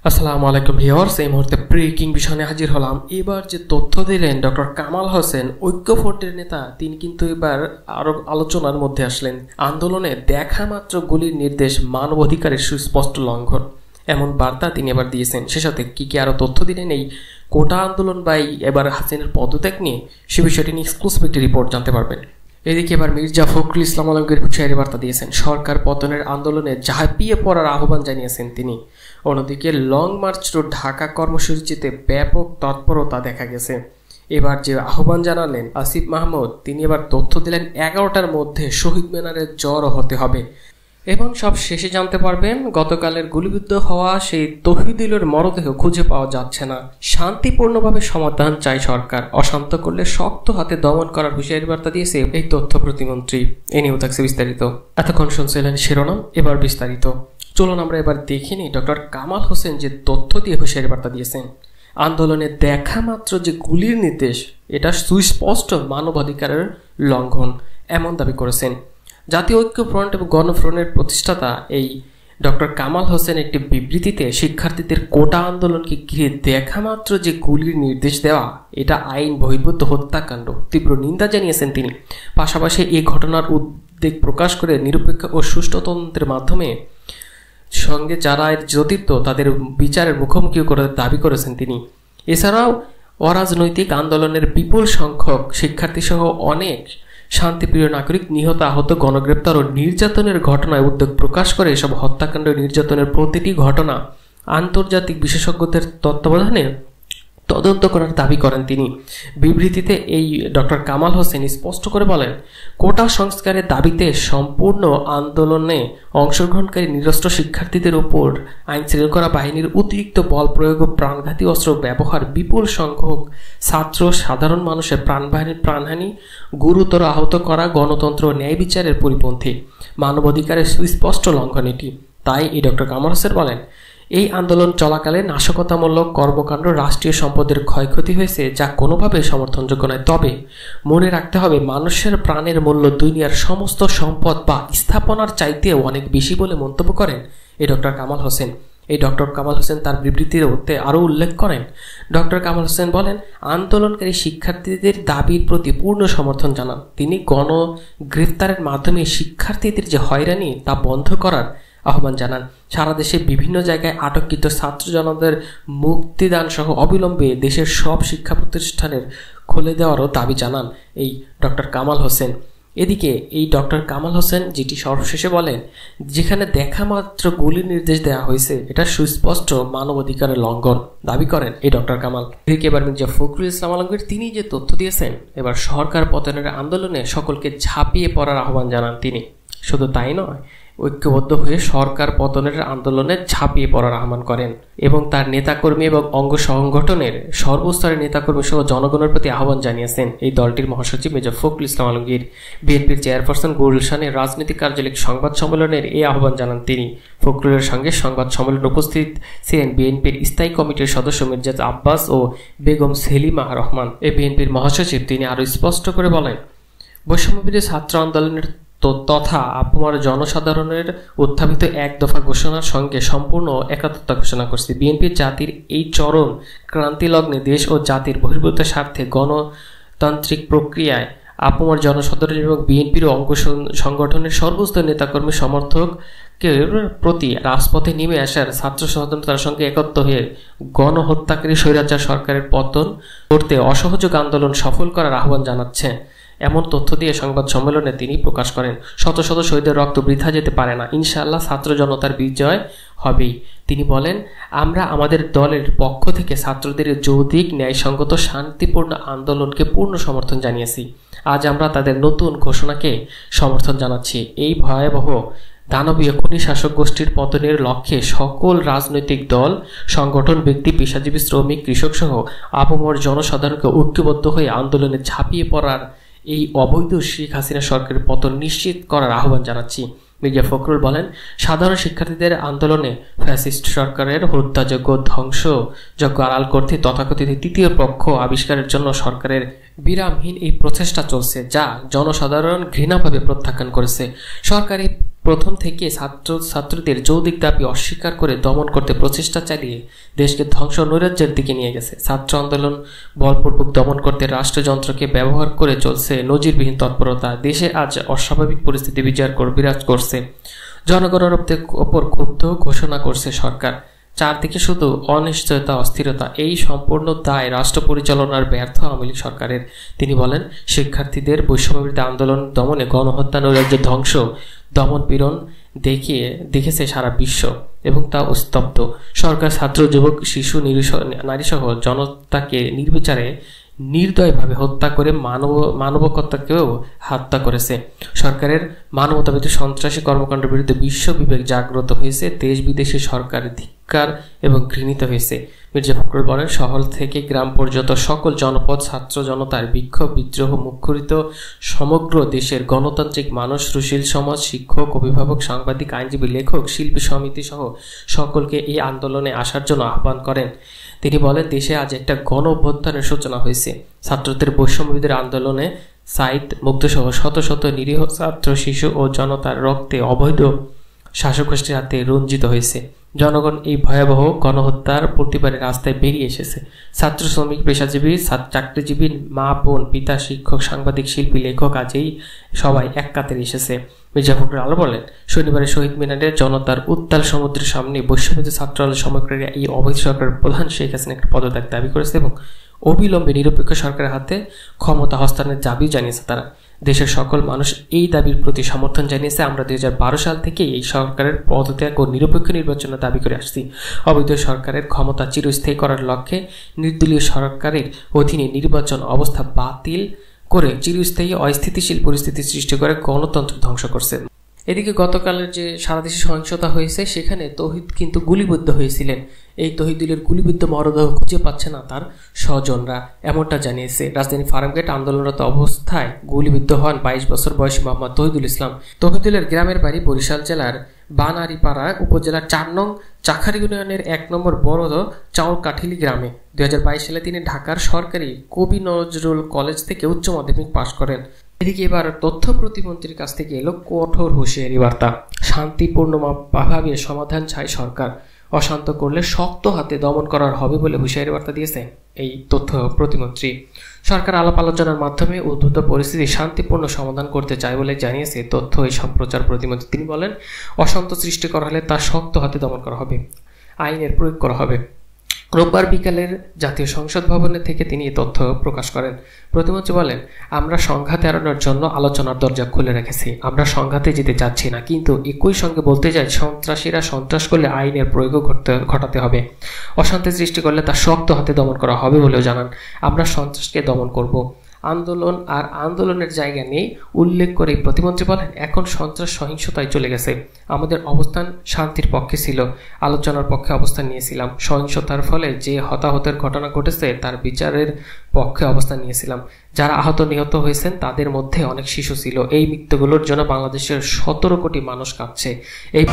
আসসালামু আলাইকুম ভিউয়ার্স, এই মুহূর্তে ব্রেকিং বিষয় নিয়ে হাজির হলাম। এবার যে তথ্য দিলেন ডক্টর কামাল হোসেন, ঐক্যফ্রন্টের নেতা, তিনি কিন্তু এবার আরো আলোচনার মধ্যে আসলেন। আন্দোলনে দেখা মাত্র গুলির নির্দেশ মানবাধিকারের সুস্পষ্ট লঙ্ঘন, এমন বার্তা তিনি এবার দিয়েছেন। সে সাথে কি কি আরো তথ্য দিলেন এই কোটা আন্দোলন বা এবার হাসিনের পদত্যাগ নিয়ে, সে বিষয়টি নিয়ে এক্সক্লুসিভ একটি রিপোর্ট জানতে পারবেন। এদিকে এবার মির্জা ফখরুল ইসলাম আলমগীর হুঁশিয়ারি বার্তা দিয়েছেন, সরকার পতনের আন্দোলনে ঝাঁপিয়ে পড়ার আহ্বান জানিয়েছেন তিনি। অন্যদিকে লং মার্চ টু ঢাকা কর্মসূচিতে ব্যাপক তৎপরতা দেখা গেছে। এবার যে আহ্বান জানালেন আসিফ মাহমুদ, তিনি এবার তথ্য দিলেন 11টার মধ্যে শহীদ মিনারে জড়ো হতে হবে এবং সব শেষে জানতে পারবেন গতকালের গুলিবিদ্ধ হওয়া সেই তৌহিদুলের মরদেহ খুঁজে পাওয়া যাচ্ছে না। শান্তিপূর্ণভাবে সমাধান চাই সরকার, অশান্ত করলে শক্ত হাতে দমন করার হুঁশিয়ারি বার্তা দিয়েছে এই তথ্য প্রতিমন্ত্রী। এ নিয়েও থাকছে বিস্তারিত। এতক্ষণ শুনছিলেন শিরোনাম, এবার বিস্তারিত। চলুন আমরা এবার দেখে নিই ডক্টর কামাল হোসেন যে তথ্য দিয়ে হুঁশিয়ারি বার্তা দিয়েছেন। আন্দোলনে দেখা মাত্র যে গুলির নির্দেশ, এটা সুস্পষ্ট মানবাধিকারের লঙ্ঘন, এমন দাবি করেছেন জাতীয় ঐক্যফ্রন্ট এবং গণফ্রন্টের প্রতিষ্ঠাতা এই ডক্টর কামাল হোসেন। একটি বিবৃতিতে শিক্ষার্থীদের কোটা আন্দোলনকে ঘিরে দেখা মাত্র যে গুলির নির্দেশ দেওয়া, এটা আইন বহির্ভূত হত্যাকাণ্ড, তীব্র নিন্দা জানিয়েছেন তিনি। পাশাপাশি এই ঘটনার উদ্বেগ প্রকাশ করে নিরপেক্ষ ও সুষ্ঠু তদন্তের মাধ্যমে সঙ্গে যারা এর জড়িত তাদের বিচারের মুখোমুখি করে দাবি করেছেন তিনি। এছাড়াও অরাজনৈতিক আন্দোলনের বিপুল সংখ্যক শিক্ষার্থী সহ অনেক শান্তিপ্রিয় নাগরিক নিহত, আহত, গণগ্রেপ্তার ও নির্যাতনের ঘটনায় উদ্বেগ প্রকাশ করে এসব হত্যাকাণ্ড নির্যাতনের প্রতিটি ঘটনা আন্তর্জাতিক বিশেষজ্ঞদের তত্ত্বাবধানে তদন্ত করার দাবি করেন তিনি। বিবৃতিতে এই ডক্টর কামাল হোসেন স্পষ্ট করে বলেন, কোটা সংস্কারের দাবিতে সম্পূর্ণ আন্দোলনে অংশগ্রহণকারী নিরস্ত্র শিক্ষার্থীদের উপর আইন শৃঙ্খলা বাহিনীর অতিরিক্ত বল প্রয়োগ ও প্রাণঘাতী অস্ত্র ব্যবহার, বিপুল সংখ্যক ছাত্র সাধারণ মানুষের প্রাণহানি, গুরুতর আহত করা গণতন্ত্র ও ন্যায় বিচারের পরিপন্থী, মানবাধিকারের সুস্পষ্ট লঙ্ঘন এটি। তাই এই ডক্টর কামাল হোসেন বলেন, এই আন্দোলন চলাকালে নাশকতামূলক কর্মকাণ্ড, রাষ্ট্রীয় সম্পদের ক্ষয়ক্ষতি হয়েছে, যা কোনোভাবে সমর্থনযোগ্য নয়। তবে মনে রাখতে হবে, মানুষের প্রাণের মূল্য দুনিয়ার সমস্ত সম্পদ বা স্থাপনার চাইতেও অনেক বেশি বলে মন্তব্য করেন এই ডক্টর কামাল হোসেন। এই ডক্টর কামাল হোসেন তার বিবৃতিতে আরও উল্লেখ করেন, ডক্টর কামাল হোসেন বলেন, আন্দোলনকারী শিক্ষার্থীদের দাবির প্রতি পূর্ণ সমর্থন জানান তিনি। গণগ্রেফতারের মাধ্যমে শিক্ষার্থীদের যে হয়রানি, তা বন্ধ করার আহ্বান জানান। সারা দেশে বিভিন্ন জায়গায় আটককৃত ছাত্র জনতাদের মুক্তিদান সহ অবিলম্বে দেশের সব শিক্ষা প্রতিষ্ঠানের খুলে দেওয়ারও দাবি জানান এই ডক্টর কামাল হোসেন। এদিকে এই ডক্টর কামাল হোসেন যেটি সর্বশেষে বলেন, যেখানে দেখা মাত্র গুলির নির্দেশ দেওয়া হয়েছে, এটা সুস্পষ্ট মানবাধিকারের লঙ্ঘন দাবি করেন এই ডক্টর কামাল। এদিকে এবার মির্জা ফখরুল ইসলাম আলমগীর, তিনি যে তথ্য দিয়েছেন, এবার সরকার পতনের আন্দোলনে সকলকে ঝাঁপিয়ে পড়ার আহ্বান জানান তিনি। শুধু তাই নয়, ঐক্যবদ্ধ হয়ে সরকার পতনের আন্দোলনে ঝাঁপিয়ে পড়ার আহ্বান করেন এবং তার নেতাকর্মী এবং অঙ্গ সংগঠনের সর্বস্তরের নেতাকর্মী সহ জনগণের প্রতি আহ্বান জানিয়েছেন এই দলটির মহাসচিব মির্জা ফখরুল ইসলাম আলমগীর। বিএনপির চেয়ারপারসন গুলশানের রাজনৈতিক কার্যালয় সংবাদ সম্মেলনের এই আহ্বান জানান তিনি। ফখরুলের সঙ্গে সংবাদ সম্মেলনে উপস্থিত ছিলেন বিএনপির স্থায়ী কমিটির সদস্য মির্জা আব্বাস ও বেগম সেলিমা রহমান। এই বিএনপির মহাসচিব তিনি আরও স্পষ্ট করে বলেন, বৈষম্যবিরোধী ছাত্র আন্দোলনের তথা আপামর জনসাধারণের উত্থাপিত এক দফা ঘোষণার সঙ্গে সম্পূর্ণ একাত্মতা ঘোষণা করছে। বিএনপি জাতির এই চরম ক্রান্তি লগ্নে দেশ ও জাতির বহির্ভূত স্বার্থে গণতান্ত্রিক প্রক্রিয়ায় আপামর জনসাধারণ এবং বিএনপির অঙ্গ সংগঠনের সর্বস্তর নেতাকর্মী সমর্থকের প্রতি রাজপথে নেমে আসার ছাত্র স্বাধীনতার সঙ্গে একত্র হয়ে গণহত্যাকারী স্বৈরাচার সরকারের পতন করতে অসহযোগ আন্দোলন সফল করার আহ্বান জানাচ্ছে, এমন তথ্য দিয়ে সংবাদ সম্মেলনে তিনি প্রকাশ করেন। শত শত শহীদের রক্ত বৃথা যেতে পারে না, ইনশাআল্লাহ ছাত্র জনতার বিজয় হবেই। তিনি বলেন, আমরা আমাদের দলের পক্ষ থেকে ছাত্রদের যৌক্তিক, ন্যায়সঙ্গত, শান্তিপূর্ণ আন্দোলনকে পূর্ণ সমর্থন জানিয়েছি। আজ আমরা তাদের নতুন ঘোষণাকে সমর্থন জানাচ্ছি। এই ভয়াবহ দানবীয় খুনি শাসক গোষ্ঠীর পতনের লক্ষ্যে সকল রাজনৈতিক দল, সংগঠন, ব্যক্তি, পেশাজীবী, শ্রমিক, কৃষক সহ আপামর জনসাধারণকে ঐক্যবদ্ধ হয়ে আন্দোলনে ঝাঁপিয়ে পড়ার এই অবৈধ শেখ হাসিনা সরকারের পতন নিশ্চিত করার আহ্বান জানাচ্ছি। মির্জা ফখরুল বলেন, সাধারণ শিক্ষার্থীদের আন্দোলনে ফ্যাসিস্ট সরকারের হত্যাযোগ্য, ধ্বংসযোগ্য আড়াল করতে তথাকথিত তৃতীয় পক্ষ আবিষ্কারের জন্য সরকারের বিরামহীন এই প্রচেষ্টা চলছে, যা জনসাধারণ ঘৃণাভাবে প্রত্যাখ্যান করেছে। সরকারি প্রথম থেকে ছাত্রদের যৌক্তিক দাবি অস্বীকার করে দমন করতে প্রচেষ্টা চালিয়ে দেশকে ধ্বংস নৈরাজ্যের দিকে নিয়ে গেছে। ছাত্র আন্দোলন বলপূর্বক দমন করতে রাষ্ট্রযন্ত্রকে ব্যবহার করে চলছে নজিরবিহীন তৎপরতা। দেশে আজ অস্বাভাবিক পরিস্থিতি বিরাজ করছে। জনগণের ওপর ক্ষুব্ধ ঘোষণা করছে সরকার। চারদিকে শুধু অনিশ্চয়তা, অস্থিরতা। এই সম্পূর্ণ দায় রাষ্ট্র পরিচালনার ব্যর্থ আওয়ামী লীগ সরকারের। তিনি বলেন, শিক্ষার্থীদের বৈষম্যবিরোধী আন্দোলন দমনে, গণহত্যা, নৈরাজ্য, ধ্বংস, দমন পীড়ন দেখেছে সারা বিশ্ব এবং তা স্তব্ধ। সরকার ছাত্র, যুবক, শিশু, নারীসহ জনতাকে নির্বিচারে নির্দয়ভাবে হত্যা করে মানবতাকেও হত্যা করেছে। সরকারের মানবতাবিরোধী সন্ত্রাসী কর্মকাণ্ডের বিরুদ্ধে বিশ্ব বিবেক জাগ্রত হয়েছে। দেশ বিদেশে সরকারের ধিক্কার এবং ঘৃণিত হয়েছে। মির্জা ফখরুল বলেন, শহর থেকে গ্রাম পর্যন্ত সকল জনপদ ছাত্র জনতার বিক্ষোভ বিদ্রোহ মুখরিত। সমগ্র দেশের গণতান্ত্রিক মানুষ, সুশীল সমাজ, শিক্ষক, অভিভাবক, সাংবাদিক, আইনজীবী, লেখক, শিল্পী সমিতি সহ সকলকে এই আন্দোলনে আসার জন্য আহ্বান করেন। তিনি বলেন, দেশে আজ একটা গণ অভ্যুত্থানের সূচনা হয়েছে। ছাত্রদের বৈষম্যবিরোধী আন্দোলনে সাইদ মুগ্ধসহ শত শত নিরীহ ছাত্র, শিশু ও জনতার রক্তে অবৈধ শাসকগোষ্ঠীর হাতে রঞ্জিত হয়েছে। জনগণ এই ভয়াবহ গণহত্যার প্রতিবারে রাস্তায় বেরিয়ে এসেছে। ছাত্র, শ্রমিক, পেশাজীবী, চাকরিজীবী, মা, বোন, পিতা, শিক্ষক, সাংবাদিক, শিল্পী, লেখক, আজই সবাই এক কাতারে এসেছে। মির্জা ফখরুল আরো বলেন, শনিবারে শহীদ মিনারে জনতার উত্তাল সমুদ্রের সামনে বৈষম্যবিরোধী ছাত্র সমগ্রীরা এই অবৈধ সরকারের প্রধান শেখ হাসিনা একটা পদত্যাগ দাবি করেছে এবং অবিলম্বে নিরপেক্ষ সরকারের হাতে ক্ষমতা হস্তান্তরের দাবি জানিয়েছে। তারা দেশের সকল মানুষ এই দাবির প্রতি সমর্থন জানিয়েছে। আমরা 2012 সাল থেকে এই সরকারের পদত্যাগ ও নিরপেক্ষ নির্বাচনের দাবি করে আসছি। অবৈধ সরকারের ক্ষমতা চিরস্থায়ী করার লক্ষ্যে নির্দলীয় সরকারের অধীনে নির্বাচন অবস্থা বাতিল করে চিরস্থায়ী অস্থিতিশীল পরিস্থিতি সৃষ্টি করে গণতন্ত্র ধ্বংস করছে। এদিকে গতকালের যে সারা দেশে সহিংসতা হয়েছে, সেখানে তৌহিদ কিন্তু গুলিবিদ্ধ হয়েছিলেন। এই তৌহিদুলের গুলিবিদ্ধ মরদেহ খুঁজে পাচ্ছে না তার স্বজনরা, এমনটা জানিয়েছে। রাজধানী ফার্মগেট আন্দোলনরত অবস্থায় গুলিবিদ্ধ হন 22 বছর বয়সী মোহাম্মদ তৌহিদুল ইসলাম। তৌহিদুলের গ্রামের বাড়ি বরিশাল জেলার বানারীপাড়া উপজেলার 4 নং চাখার ইউনিয়নের 1 নম্বর বড় চাউলকাঠিলি গ্রামে। 2022 সালে তিনি ঢাকার সরকারি কবি নজরুল কলেজ থেকে উচ্চ মাধ্যমিক পাশ করেন। এদিকে এবার তথ্য প্রতিমন্ত্রীর কাছ থেকে এলো কঠোর হুঁশিয়ারি বার্তা। শান্তিপূর্ণভাবে সমাধান চায় সরকার, অশান্ত করলে শক্ত হাতে দমন করার হবে বলে হুঁশিয়ারি বার্তা দিয়েছে এই তথ্য প্রতিমন্ত্রী। সরকার আলাপ আলোচনার মাধ্যমে উদ্ভূত পরিস্থিতি শান্তিপূর্ণ সমাধান করতে চায় বলে জানিয়েছে তথ্য ও সম্প্রচার প্রতিমন্ত্রী। তিনি বলেন, অশান্ত সৃষ্টি করা হলে তা শক্ত হাতে দমন করা হবে, আইনের প্রয়োগ করা হবে। রোববার বিকালের জাতীয় সংসদ ভবনে থেকে তিনি এই তথ্য প্রকাশ করেন। প্রতিমন্ত্রী বলেন, আমরা সংঘাত এড়ানোর জন্য আলোচনার দরজা খুলে রেখেছি। আমরা সংঘাতে যেতে চাচ্ছি না, কিন্তু একই সঙ্গে বলতে চাই, সন্ত্রাসীরা সন্ত্রাস করলে আইনের প্রয়োগও ঘটাতে হবে। অশান্তি সৃষ্টি করলে তা শক্ত হাতে দমন করা হবে বলেও জানান। আমরা সন্ত্রাসকে দমন করব, আন্দোলন আর আন্দোলনের জায়গা নেই উল্লেখ করে প্রতিমন্ত্রী বলেন, এখন সন্ত্রাস সহিংসতায় চলে গেছে। আমাদের অবস্থান শান্তির পক্ষে ছিল, আলোচনার পক্ষে অবস্থান নিয়েছিলাম। সহিংসতার ফলে যে হতাহতের ঘটনা ঘটেছে তার বিচারের পক্ষে অবস্থান নিয়েছিলাম। যারা আহত নিহত হয়েছেন তাদের মধ্যে অনেক শিশু ছিল। এই মৃত্যুগুলোর জন্য বাংলাদেশের 17 কোটি মানুষ কাঁদছে। এই